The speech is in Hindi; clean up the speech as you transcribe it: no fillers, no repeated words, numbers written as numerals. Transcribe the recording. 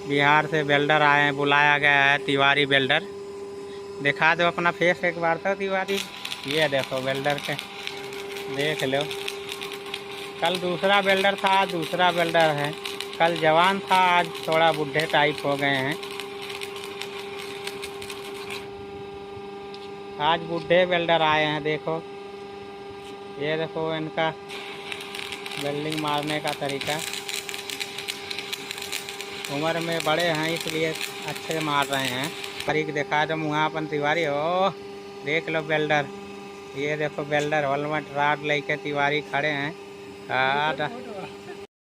बिहार से वेल्डर आए हैं, बुलाया गया है तिवारी वेल्डर। दिखा दो अपना फेस एक बार तो तिवारी। ये देखो वेल्डर के, देख लो। कल दूसरा वेल्डर था, आज दूसरा वेल्डर है। कल जवान था, आज थोड़ा बुढ़े टाइप हो गए हैं। आज बुढ़े वेल्डर आए हैं, देखो। ये देखो इनका वेल्डिंग मारने का तरीका। उम्र में बड़े हैं इसलिए अच्छे मार रहे हैं। तरीक दिखा दो मुँह अपन तिवारी। ओ देख लो वेल्डर। ये देखो वेल्डर हेलमेट राड लेके तिवारी खड़े हैं।